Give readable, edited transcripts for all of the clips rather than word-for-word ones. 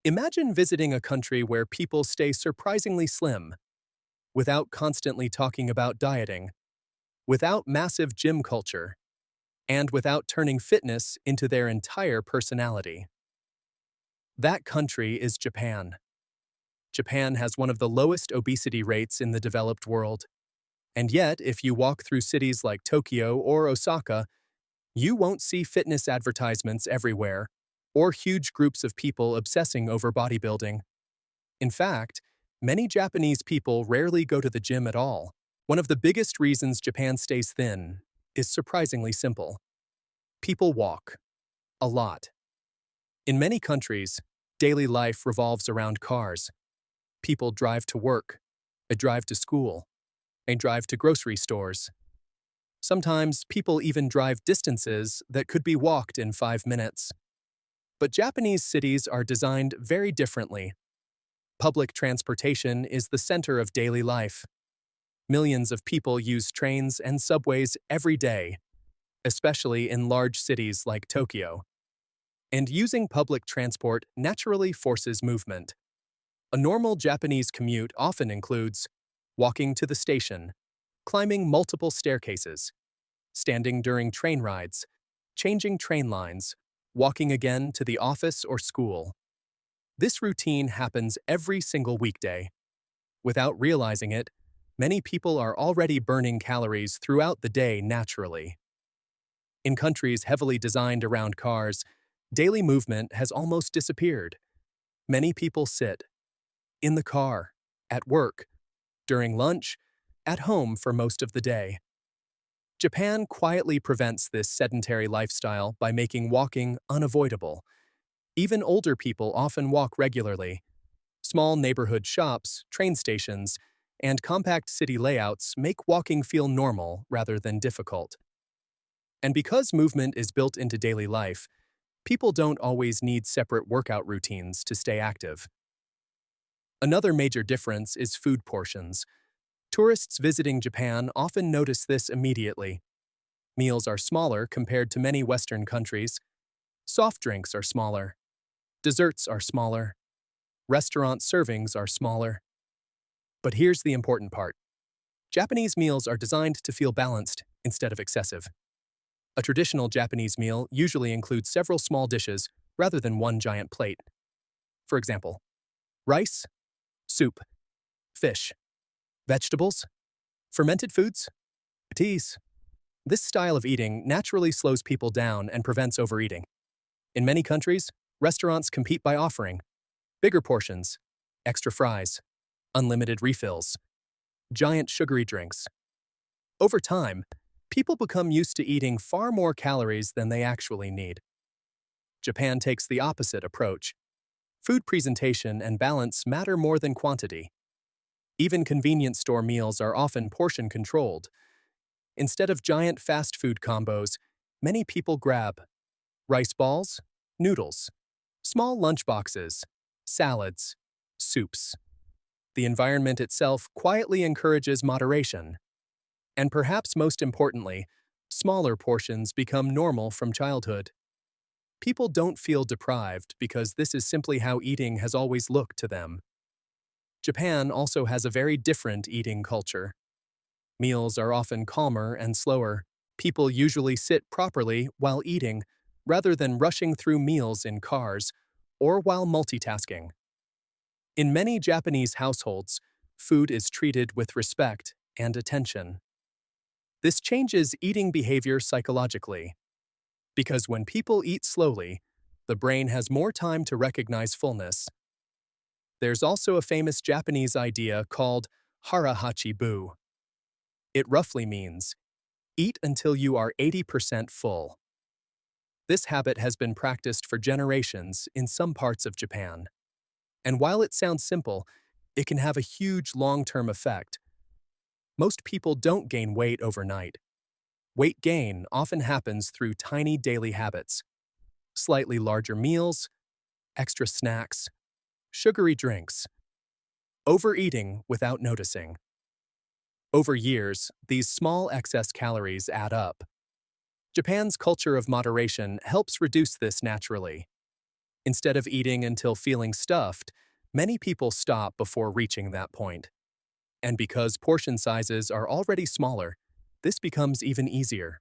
Imagine visiting a country where people stay surprisingly slim, without constantly talking about dieting, without massive gym culture, and without turning fitness into their entire personality. That country is Japan. Japan has one of the lowest obesity rates in the developed world. And yet, if you walk through cities like Tokyo or Osaka, you won't see fitness advertisements everywhere or huge groups of people obsessing over bodybuilding. In fact, many Japanese people rarely go to the gym at all. One of the biggest reasons Japan stays thin is surprisingly simple. People walk. A lot. In many countries, daily life revolves around cars. People drive to work, they drive to school, they drive to grocery stores. Sometimes people even drive distances that could be walked in 5 minutes. But Japanese cities are designed very differently. Public transportation is the center of daily life. Millions of people use trains and subways every day, especially in large cities like Tokyo. And using public transport naturally forces movement. A normal Japanese commute often includes walking to the station, climbing multiple staircases, standing during train rides, changing train lines, walking again to the office or school. This routine happens every single weekday. Without realizing it, many people are already burning calories throughout the day naturally. In countries heavily designed around cars, daily movement has almost disappeared. Many people sit in the car, at work, during lunch, at home for most of the day. Japan quietly prevents this sedentary lifestyle by making walking unavoidable. Even older people often walk regularly. Small neighborhood shops, train stations, and compact city layouts make walking feel normal rather than difficult. And because movement is built into daily life, people don't always need separate workout routines to stay active. Another major difference is food portions. Tourists visiting Japan often notice this immediately. Meals are smaller compared to many Western countries. Soft drinks are smaller. Desserts are smaller. Restaurant servings are smaller. But here's the important part. Japanese meals are designed to feel balanced instead of excessive. A traditional Japanese meal usually includes several small dishes rather than one giant plate. For example, rice, soup, fish, vegetables, fermented foods, teas. This style of eating naturally slows people down and prevents overeating. In many countries, restaurants compete by offering bigger portions, extra fries, unlimited refills, giant sugary drinks. Over time, people become used to eating far more calories than they actually need. Japan takes the opposite approach. Food presentation and balance matter more than quantity. Even convenience store meals are often portion-controlled. Instead of giant fast food combos, many people grab rice balls, noodles, small lunchboxes, salads, soups. The environment itself quietly encourages moderation. And perhaps most importantly, smaller portions become normal from childhood. People don't feel deprived because this is simply how eating has always looked to them. Japan also has a very different eating culture. Meals are often calmer and slower. People usually sit properly while eating, rather than rushing through meals in cars or while multitasking. In many Japanese households, food is treated with respect and attention. This changes eating behavior psychologically, because when people eat slowly, the brain has more time to recognize fullness. There's also a famous Japanese idea called hara-hachi bu. It roughly means, eat until you are 80% full. This habit has been practiced for generations in some parts of Japan. And while it sounds simple, it can have a huge long-term effect. Most people don't gain weight overnight. Weight gain often happens through tiny daily habits: slightly larger meals, extra snacks, sugary drinks, overeating without noticing. Over years, these small excess calories add up. Japan's culture of moderation helps reduce this naturally. Instead of eating until feeling stuffed, many people stop before reaching that point. And because portion sizes are already smaller, this becomes even easier.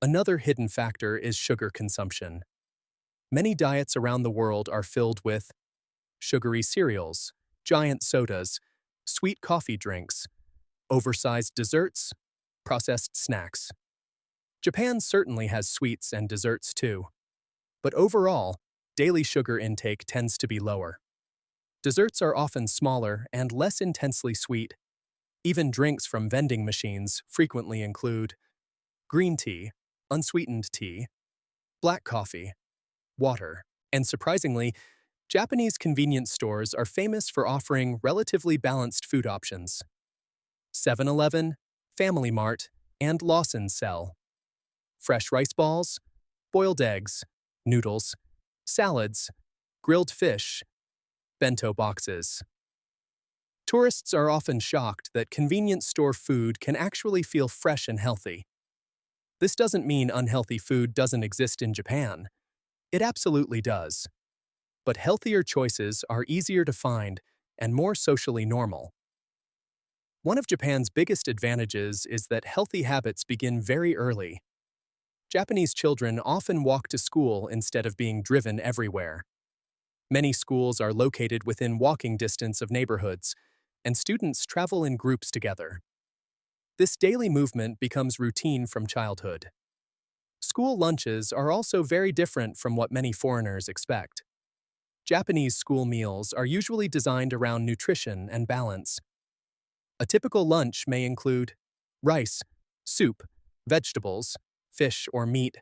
Another hidden factor is sugar consumption. Many diets around the world are filled with sugary cereals, giant sodas, sweet coffee drinks, oversized desserts, processed snacks. Japan certainly has sweets and desserts too, but overall, daily sugar intake tends to be lower. Desserts are often smaller and less intensely sweet. Even drinks from vending machines frequently include green tea, unsweetened tea, black coffee, water, and surprisingly, Japanese convenience stores are famous for offering relatively balanced food options. 7-Eleven, Family Mart, and Lawson sell fresh rice balls, boiled eggs, noodles, salads, grilled fish, bento boxes. Tourists are often shocked that convenience store food can actually feel fresh and healthy. This doesn't mean unhealthy food doesn't exist in Japan. It absolutely does. But healthier choices are easier to find and more socially normal. One of Japan's biggest advantages is that healthy habits begin very early. Japanese children often walk to school instead of being driven everywhere. Many schools are located within walking distance of neighborhoods, and students travel in groups together. This daily movement becomes routine from childhood. School lunches are also very different from what many foreigners expect. Japanese school meals are usually designed around nutrition and balance. A typical lunch may include rice, soup, vegetables, fish or meat,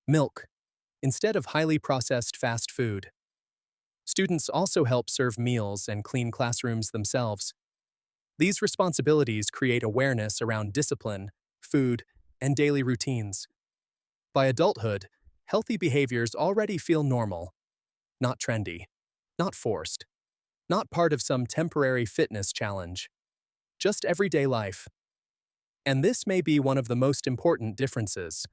milk, instead of highly processed fast food. Students also help serve meals and clean classrooms themselves. These responsibilities create awareness around discipline, food, and daily routines. By adulthood, healthy behaviors already feel normal, not trendy, not forced, not part of some temporary fitness challenge, just everyday life. And this may be one of the most important differences.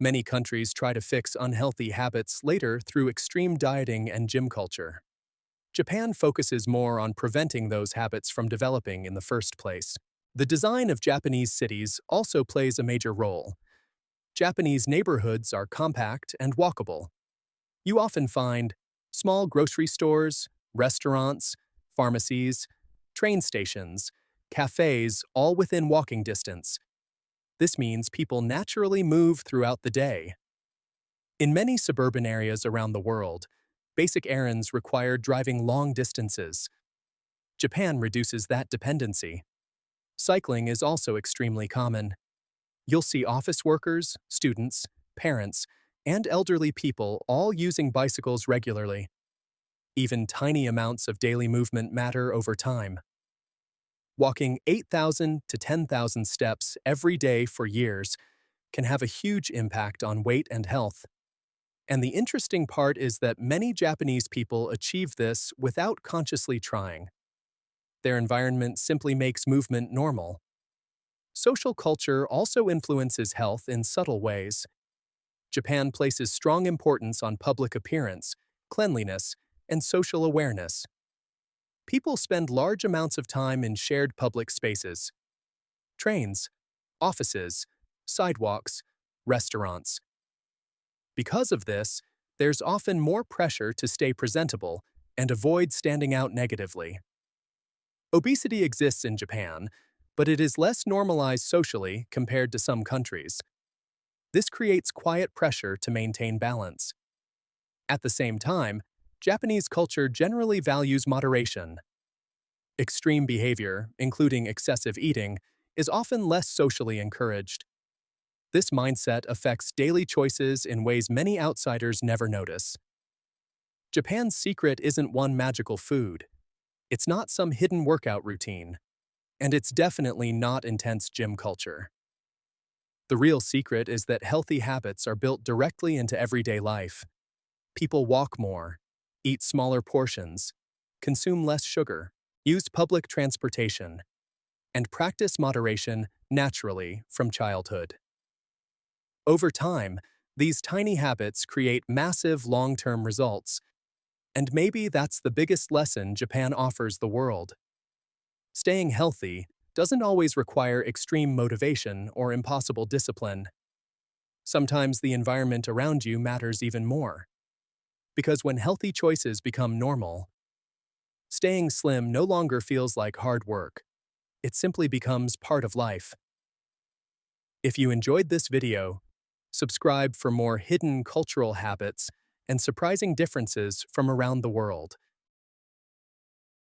Many countries try to fix unhealthy habits later through extreme dieting and gym culture. Japan focuses more on preventing those habits from developing in the first place. The design of Japanese cities also plays a major role. Japanese neighborhoods are compact and walkable. You often find small grocery stores, restaurants, pharmacies, train stations, cafes, all within walking distance. This means people naturally move throughout the day. In many suburban areas around the world, basic errands require driving long distances. Japan reduces that dependency. Cycling is also extremely common. You'll see office workers, students, parents, and elderly people all using bicycles regularly. Even tiny amounts of daily movement matter over time. Walking 8,000 to 10,000 steps every day for years can have a huge impact on weight and health. And the interesting part is that many Japanese people achieve this without consciously trying. Their environment simply makes movement normal. Social culture also influences health in subtle ways. Japan places strong importance on public appearance, cleanliness, and social awareness. People spend large amounts of time in shared public spaces. Trains, offices, sidewalks, restaurants. Because of this, there's often more pressure to stay presentable and avoid standing out negatively. Obesity exists in Japan, but it is less normalized socially compared to some countries. This creates quiet pressure to maintain balance. At the same time, Japanese culture generally values moderation. Extreme behavior, including excessive eating, is often less socially encouraged. This mindset affects daily choices in ways many outsiders never notice. Japan's secret isn't one magical food. It's not some hidden workout routine. And it's definitely not intense gym culture. The real secret is that healthy habits are built directly into everyday life. People walk more, eat smaller portions, consume less sugar, use public transportation, and practice moderation naturally from childhood. Over time, These tiny habits create massive long-term results, and maybe that's the biggest lesson Japan offers the world. Staying healthy doesn't always require extreme motivation or impossible discipline. Sometimes the environment around you matters even more. Because when healthy choices become normal, staying slim no longer feels like hard work. It simply becomes part of life. If you enjoyed this video, subscribe for more hidden cultural habits and surprising differences from around the world.